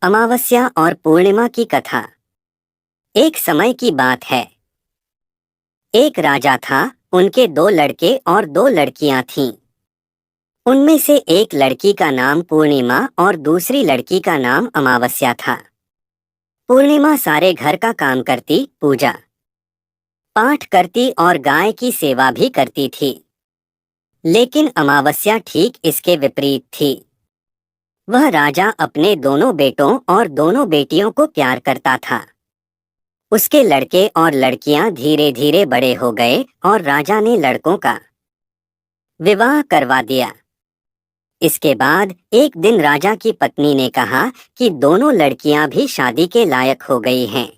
अमावस्या और पूर्णिमा की कथा। एक समय की बात है। एक राजा था, उनके 2 लड़के और 2 लड़कियां थीं। उनमें से एक लड़की का नाम पूर्णिमा और दूसरी लड़की का नाम अमावस्या था। पूर्णिमा सारे घर का काम करती, पूजा पाठ करती और गाय की सेवा भी करती थी। लेकिन अमावस्या ठीक इसके विपरीत थी। वह राजा अपने दोनों बेटों और दोनों बेटियों को प्यार करता था। उसके लड़के और लड़कियां धीरे धीरे बड़े हो गए और राजा ने लड़कों का विवाह करवा दिया। इसके बाद एक दिन राजा की पत्नी ने कहा कि दोनों लड़कियां भी शादी के लायक हो गई हैं।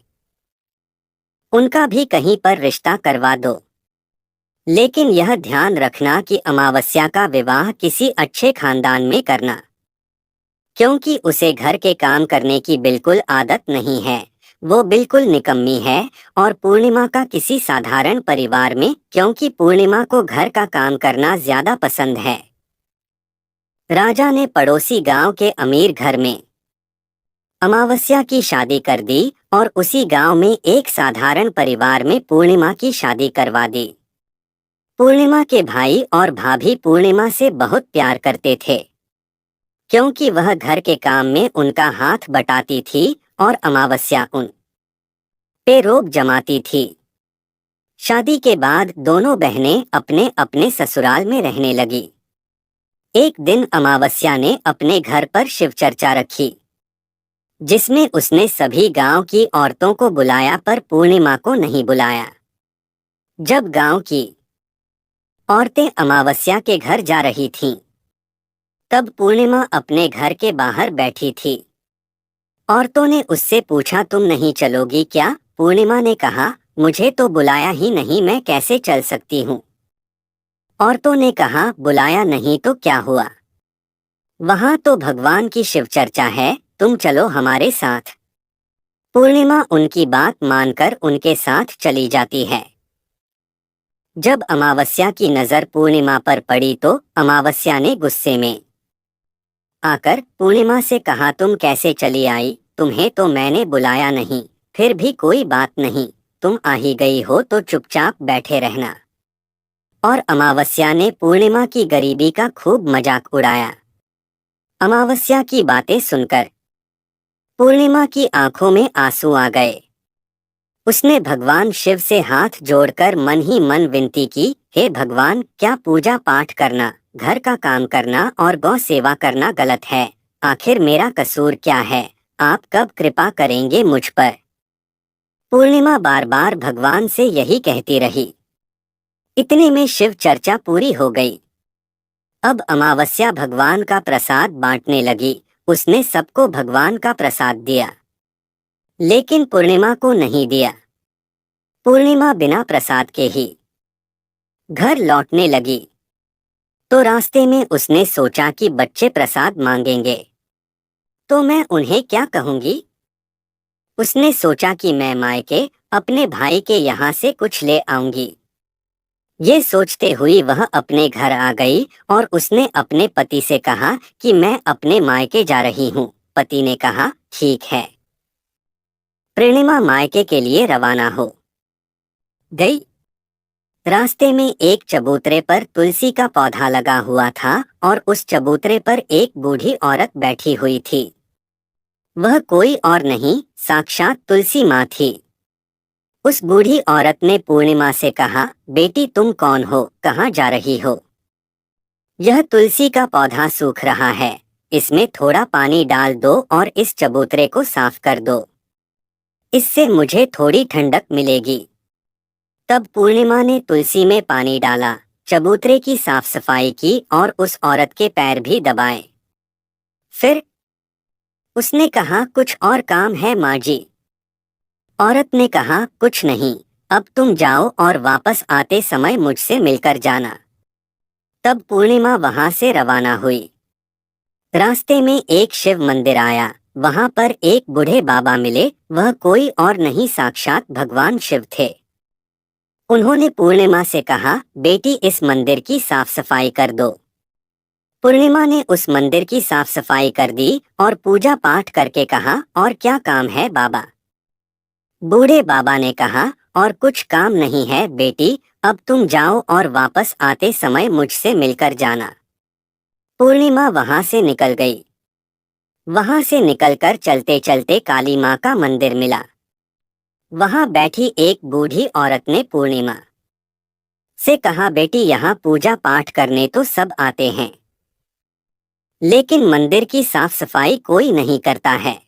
उनका भी कहीं पर रिश्ता करवा दो। लेकिन यह ध्यान रखना कि अमावस्या का विवाह किसी अच्छे खानदान में करना, क्योंकि उसे घर के काम करने की बिल्कुल आदत नहीं है। वो बिल्कुल निकम्मी है। और पूर्णिमा का किसी साधारण परिवार में, क्योंकि पूर्णिमा को घर का काम करना ज्यादा पसंद है। राजा ने पड़ोसी गांव के अमीर घर में अमावस्या की शादी कर दी और उसी गांव में एक साधारण परिवार में पूर्णिमा की शादी करवा दी। पूर्णिमा के भाई और भाभी पूर्णिमा से बहुत प्यार करते थे, क्योंकि वह घर के काम में उनका हाथ बटाती थी और अमावस्या उन पे रोब जमाती थी। शादी के बाद दोनों बहनें अपने अपने ससुराल में रहने लगी। एक दिन अमावस्या ने अपने घर पर शिव चर्चा रखी, जिसमें उसने सभी गांव की औरतों को बुलाया पर पूर्णिमा को नहीं बुलाया। जब गांव की औरतें अमावस्या के घर जा रही थीं, तब पूर्णिमा अपने घर के बाहर बैठी थी। औरतों ने उससे पूछा, तुम नहीं चलोगी क्या? पूर्णिमा ने कहा, मुझे तो बुलाया ही नहीं, मैं कैसे चल सकती हूँ। औरतों ने कहा, बुलाया नहीं तो क्या हुआ, वहां तो भगवान की शिव चर्चा है, तुम चलो हमारे साथ। पूर्णिमा उनकी बात मानकर उनके साथ चली जाती है। जब अमावस्या की नजर पूर्णिमा पर पड़ी तो अमावस्या ने गुस्से में आकर पूर्णिमा से कहा, तुम कैसे चली आई? तुम्हें तो मैंने बुलाया नहीं। फिर भी कोई बात नहीं, तुम आ ही गई हो तो चुपचाप बैठे रहना। और अमावस्या ने पूर्णिमा की गरीबी का खूब मजाक उड़ाया। अमावस्या की बातें सुनकर पूर्णिमा की आंखों में आंसू आ गए। उसने भगवान शिव से हाथ जोड़कर मन ही मन विनती की, हे भगवान, क्या पूजा पाठ करना, घर का काम करना और गौ सेवा करना गलत है? आखिर मेरा कसूर क्या है? आप कब कृपा करेंगे मुझ पर? पूर्णिमा बार बार भगवान से यही कहती रही। इतने में शिव चर्चा पूरी हो गई। अब अमावस्या भगवान का प्रसाद बांटने लगी। उसने सबको भगवान का प्रसाद दिया, लेकिन पूर्णिमा को नहीं दिया। पूर्णिमा बिना प्रसाद के ही घर लौटने लगी। तो रास्ते में उसने सोचा कि बच्चे प्रसाद मांगेंगे तो मैं उन्हें क्या कहूंगी। उसने सोचा कि मैं मायके अपने भाई के यहाँ से कुछ ले आऊंगी। ये सोचते हुई वह अपने घर आ गई और उसने अपने पति से कहा कि मैं अपने मायके जा रही हूँ। पति ने कहा, ठीक है। पूर्णिमा मायके के लिए रवाना हो गई। रास्ते में एक चबूतरे पर तुलसी का पौधा लगा हुआ था और उस चबूतरे पर एक बूढ़ी औरत बैठी हुई थी। वह कोई और नहीं, साक्षात तुलसी माँ थी। उस बूढ़ी औरत ने पूर्णिमा से कहा, बेटी तुम कौन हो, कहाँ जा रही हो? यह तुलसी का पौधा सूख रहा है, इसमें थोड़ा पानी डाल दो और इस चबूतरे को साफ कर दो, इससे मुझे थोड़ी ठंडक मिलेगी। तब पूर्णिमा ने तुलसी में पानी डाला, चबूतरे की साफ सफाई की और उस औरत के पैर भी दबाए। फिर उसने कहा, कुछ और काम है माँ जी? औरत ने कहा, कुछ नहीं, अब तुम जाओ और वापस आते समय मुझसे मिलकर जाना। तब पूर्णिमा वहां से रवाना हुई। रास्ते में एक शिव मंदिर आया। वहां पर एक बूढ़े बाबा मिले। वह कोई और नहीं, साक्षात भगवान शिव थे। उन्होंने पूर्णिमा से कहा, बेटी इस मंदिर की साफ सफाई कर दो। पूर्णिमा ने उस मंदिर की साफ सफाई कर दी और पूजा पाठ करके कहा, और क्या काम है बाबा? बूढ़े बाबा ने कहा, और कुछ काम नहीं है बेटी, अब तुम जाओ और वापस आते समय मुझसे मिलकर जाना। पूर्णिमा वहां से निकल गई। वहां से निकलकर चलते चलते काली माँ का मंदिर मिला। वहां बैठी एक बूढ़ी औरत ने पूर्णिमा से कहा, बेटी यहाँ पूजा पाठ करने तो सब आते हैं, लेकिन मंदिर की साफ सफाई कोई नहीं करता है।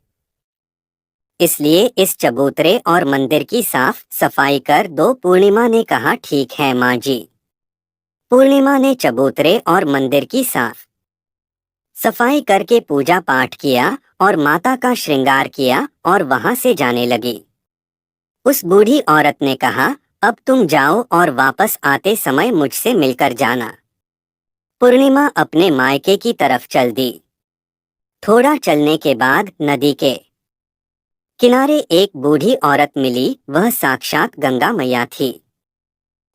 इसलिए इस चबूतरे और मंदिर की साफ सफाई कर दो। पूर्णिमा ने कहा, ठीक है माँ जी। पूर्णिमा ने चबूतरे और मंदिर की साफ सफाई करके पूजा पाठ किया और माता का श्रृंगार किया और वहां से जाने लगी। उस बूढ़ी औरत ने कहा, अब तुम जाओ और वापस आते समय मुझसे मिलकर जाना। पूर्णिमा अपने मायके की तरफ चल दी। थोड़ा चलने के बाद नदी के किनारे एक बूढ़ी औरत मिली। वह साक्षात गंगा मैया थी।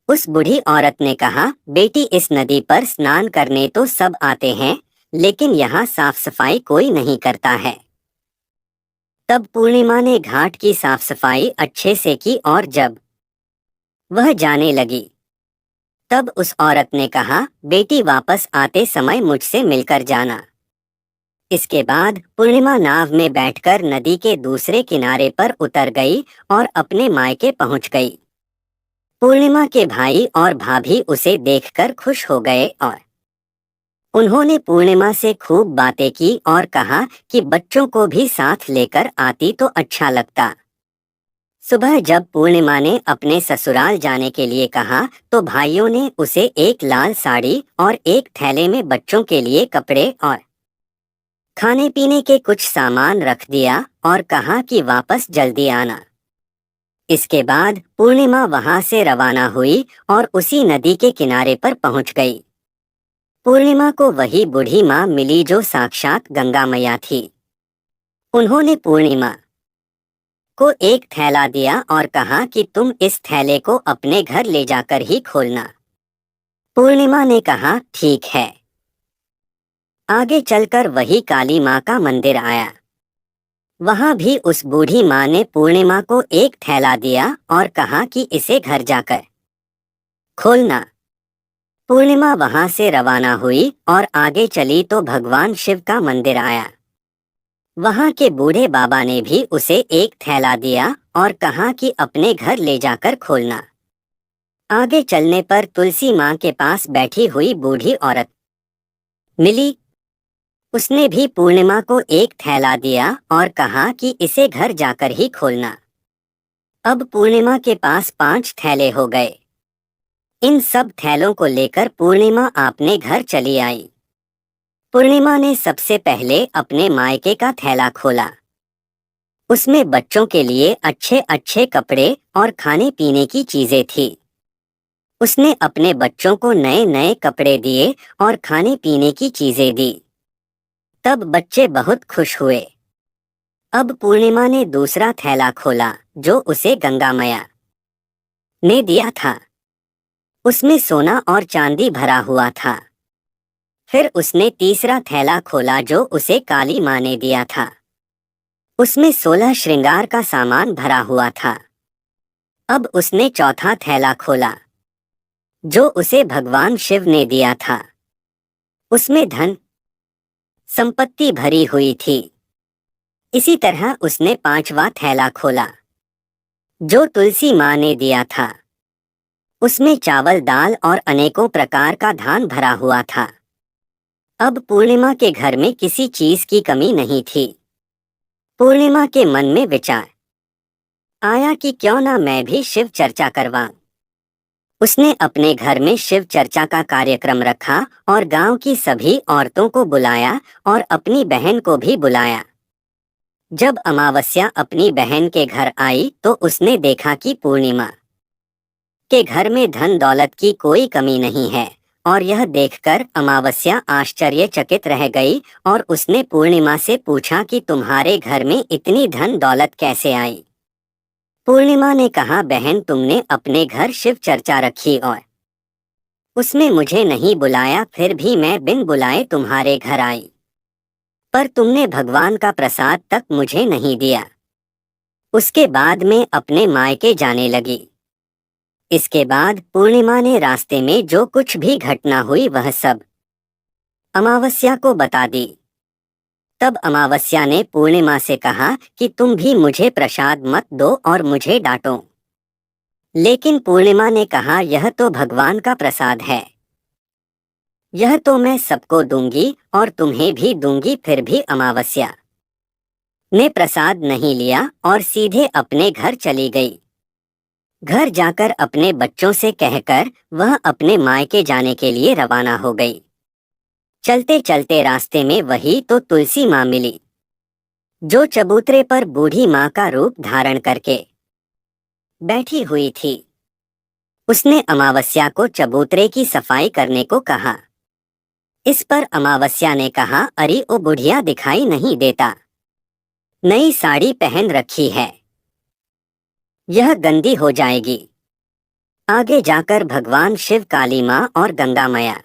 उस बूढ़ी औरत ने कहा, बेटी इस नदी पर स्नान करने तो सब आते हैं, लेकिन यहाँ साफ सफाई कोई नहीं करता है। तब पूर्णिमा ने घाट की साफ सफाई अच्छे से की और जब वह जाने लगी, तब उस औरत ने कहा, बेटी वापस आते समय मुझसे मिलकर जाना। इसके बाद पूर्णिमा नाव में बैठकर नदी के दूसरे किनारे पर उतर गई और अपने मायके पहुंच गई। पूर्णिमा के भाई और भाभी उसे देखकर खुश हो गए और उन्होंने पूर्णिमा से खूब बातें की और कहा कि बच्चों को भी साथ लेकर आती तो अच्छा लगता। सुबह जब पूर्णिमा ने अपने ससुराल जाने के लिए कहा, तो भाइयों ने उसे एक लाल साड़ी और एक थैले में बच्चों के लिए कपड़े और खाने पीने के कुछ सामान रख दिया और कहा कि वापस जल्दी आना। इसके बाद पूर्णिमा वहां से रवाना हुई और उसी नदी के किनारे पर पहुंच गई। पूर्णिमा को वही बूढ़ी माँ मिली जो साक्षात गंगा मैया थी। उन्होंने पूर्णिमा को एक थैला दिया और कहा कि तुम इस थैले को अपने घर ले जाकर ही खोलना। पूर्णिमा ने कहा, ठीक है। आगे चलकर वही काली माँ का मंदिर आया। वहां भी उस बूढ़ी माँ ने पूर्णिमा को एक थैला दिया और कहा कि इसे घर जाकर खोलना। पूर्णिमा वहां से रवाना हुई और आगे चली तो भगवान शिव का मंदिर आया। वहां के बूढ़े बाबा ने भी उसे एक थैला दिया और कहा कि अपने घर ले जाकर खोलना। आगे चलने पर तुलसी माँ के पास बैठी हुई बूढ़ी औरत मिली। उसने भी पूर्णिमा को एक थैला दिया और कहा कि इसे घर जाकर ही खोलना। अब पूर्णिमा के पास 5 थैले हो गए। इन सब थैलों को लेकर पूर्णिमा अपने घर चली आई। पूर्णिमा ने सबसे पहले अपने मायके का थैला खोला। उसमें बच्चों के लिए अच्छे अच्छे कपड़े और खाने पीने की चीजें थी। उसने अपने बच्चों को नए नए कपड़े दिए और खाने पीने की चीजें दी। तब बच्चे बहुत खुश हुए। अब पूर्णिमा ने दूसरा थैला खोला जो उसे गंगा मैया ने दिया था। उसमें सोना और चांदी भरा हुआ था। फिर उसने तीसरा थैला खोला जो उसे काली माँ ने दिया था। उसमें 16 श्रृंगार का सामान भरा हुआ था। अब उसने चौथा थैला खोला जो उसे भगवान शिव ने दिया था। उसमें धन संपत्ति भरी हुई थी। इसी तरह उसने 5वां थैला खोला जो तुलसी माँ ने दिया था। उसमें चावल, दाल और अनेकों प्रकार का धान भरा हुआ था। अब पूर्णिमा के घर में किसी चीज की कमी नहीं थी। पूर्णिमा के मन में विचार आया कि क्यों ना मैं भी शिव चर्चा करवाऊं। उसने अपने घर में शिव चर्चा का कार्यक्रम रखा और गांव की सभी औरतों को बुलाया और अपनी बहन को भी बुलाया। जब अमावस्या अपनी बहन के घर आई तो उसने देखा कि पूर्णिमा के घर में धन दौलत की कोई कमी नहीं है, और यह देखकर अमावस्या आश्चर्यचकित रह गई और उसने पूर्णिमा से पूछा कि तुम्हारे घर में इतनी धन दौलत कैसे आई। पूर्णिमा ने कहा, बहन तुमने अपने घर शिव चर्चा रखी और उसने मुझे नहीं बुलाया, फिर भी मैं बिन बुलाए तुम्हारे घर आई। पर तुमने भगवान का प्रसाद तक मुझे नहीं दिया। उसके बाद मैं अपने मायके जाने लगी। इसके बाद पूर्णिमा ने रास्ते में जो कुछ भी घटना हुई वह सब अमावस्या को बता दी। तब अमावस्या ने पूर्णिमा से कहा कि तुम भी मुझे प्रसाद मत दो और मुझे डांटो। लेकिन पूर्णिमा ने कहा यह तो भगवान का प्रसाद है, यह तो मैं सबको दूंगी और तुम्हें भी दूंगी। फिर भी अमावस्या ने प्रसाद नहीं लिया और सीधे अपने घर चली गई। घर जाकर अपने बच्चों से कहकर वह अपने मायके जाने के लिए रवाना हो गई। चलते चलते रास्ते में वही तो तुलसी माँ मिली, जो चबूतरे पर बूढ़ी माँ का रूप धारण करके बैठी हुई थी। उसने अमावस्या को चबूतरे की सफाई करने को कहा। इस पर अमावस्या ने कहा, अरे ओ बुढ़िया, दिखाई नहीं देता, नई साड़ी पहन रखी है, यह गंदी हो जाएगी। आगे जाकर भगवान शिव, काली माँ और गंगा मैया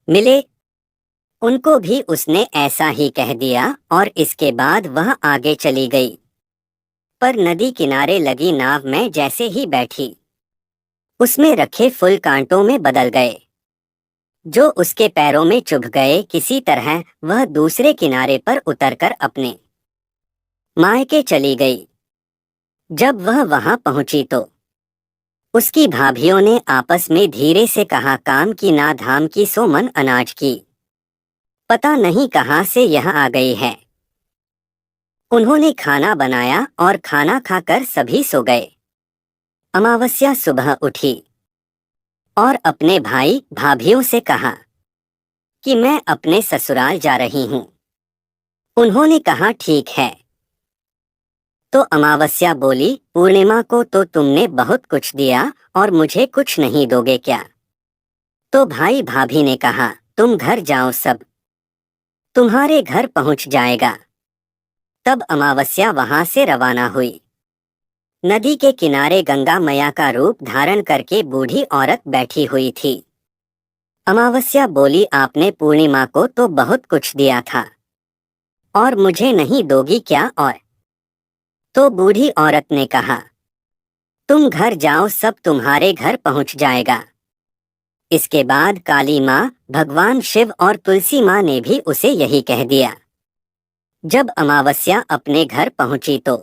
मिले। उनको भी उसने ऐसा ही कह दिया और इसके बाद वह आगे चली गई। पर नदी किनारे लगी नाव में जैसे ही बैठी, उसमें रखे फूल कांटों में बदल गए, जो उसके पैरों में चुभ गए। किसी तरह वह दूसरे किनारे पर उतरकर अपने मायके चली गई। जब वह वहां पहुंची तो उसकी भाभियों ने आपस में धीरे से कहा, काम की ना धाम की सो मन अनाज की, पता नहीं कहां से यह आ गई है। उन्होंने खाना बनाया और खाना खाकर सभी सो गए। अमावस्या सुबह उठी और अपने भाई भाभियों से कहा कि मैं अपने ससुराल जा रही हूँ। उन्होंने कहा ठीक है। तो अमावस्या बोली, पूर्णिमा को तो तुमने बहुत कुछ दिया और मुझे कुछ नहीं दोगे क्या? तो भाई भाभी ने कहा, तुम घर जाओ, सब तुम्हारे घर पहुंच जाएगा। तब अमावस्या वहां से रवाना हुई। नदी के किनारे गंगा मैया का रूप धारण करके बूढ़ी औरत बैठी हुई थी। अमावस्या बोली, आपने पूर्णिमा को तो बहुत कुछ दिया था और मुझे नहीं दोगी क्या? और तो बूढ़ी औरत ने कहा, तुम घर जाओ, सब तुम्हारे घर पहुंच जाएगा। इसके बाद काली माँ, भगवान शिव और तुलसी माँ ने भी उसे यही कह दिया। जब अमावस्या अपने घर पहुंची तो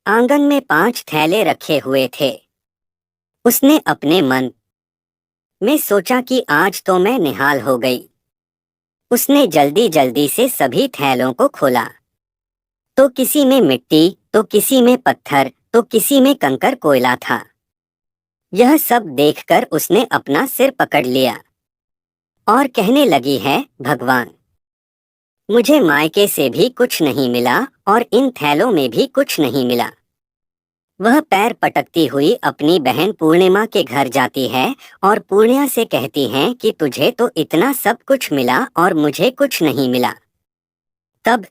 आंगन में 5 थैले रखे हुए थे। उसने अपने मन में सोचा कि आज तो मैं निहाल हो गई। उसने जल्दी जल्दी से सभी थैलों को खोला, तो किसी में मिट्टी, तो किसी में पत्थर, तो किसी में कंकर कोयला था। यह सब देखकर उसने अपना सिर पकड़ लिया और कहने लगी है, भगवान, मुझे मायके से भी कुछ नहीं मिला और इन थैलों में भी कुछ नहीं मिला। वह पैर पटकती हुई अपनी बहन पूर्णिमा के घर जाती है और पूर्णिया से कहती है कि तुझे तो इतना सब कुछ मिला और मुझे कुछ नहीं मिला। तब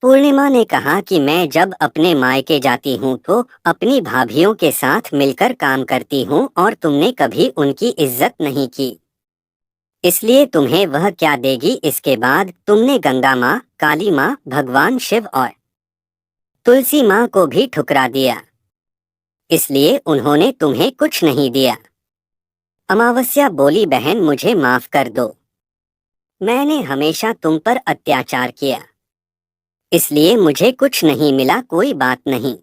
पूर्णिमा ने कहा कि मैं जब अपने मायके जाती हूँ तो अपनी भाभियों के साथ मिलकर काम करती हूँ और तुमने कभी उनकी इज्जत नहीं की, इसलिए तुम्हें वह क्या देगी। इसके बाद तुमने गंगा माँ, काली माँ, भगवान शिव और तुलसी माँ को भी ठुकरा दिया, इसलिए उन्होंने तुम्हें कुछ नहीं दिया। अमावस्या बोली, बहन मुझे माफ कर दो, मैंने हमेशा तुम पर अत्याचार किया, इसलिए मुझे कुछ नहीं मिला। कोई बात नहीं,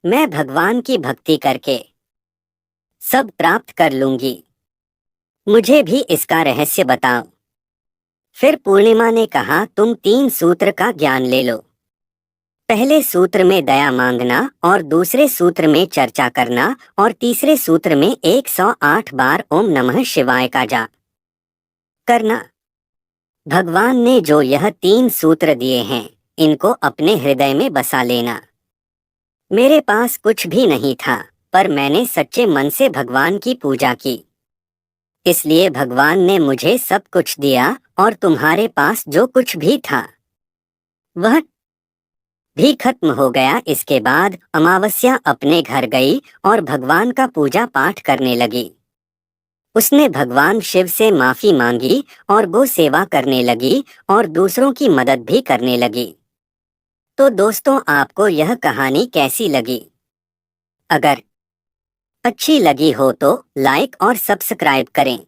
मैं भगवान की भक्ति करके सब प्राप्त कर लूंगी, मुझे भी इसका रहस्य बताओ। फिर पूर्णिमा ने कहा, तुम 3 सूत्र का ज्ञान ले लो। पहले सूत्र में दया मांगना और दूसरे सूत्र में चर्चा करना और तीसरे सूत्र में 108 बार ओम नमः शिवाय का जाप करना। भगवान ने जो यह 3 सूत्र दिए हैं, इनको अपने हृदय में बसा लेना। मेरे पास कुछ भी नहीं था, पर मैंने सच्चे मन से भगवान की पूजा की, इसलिए भगवान ने मुझे सब कुछ दिया और तुम्हारे पास जो कुछ भी था वह भी खत्म हो गया। इसके बाद अमावस्या अपने घर गई और भगवान का पूजा पाठ करने लगी। उसने भगवान शिव से माफी मांगी और गो सेवा करने लगी और दूसरों की मदद भी करने लगी। तो दोस्तों, आपको यह कहानी कैसी लगी? अगर अच्छी लगी हो तो लाइक और सब्सक्राइब करें।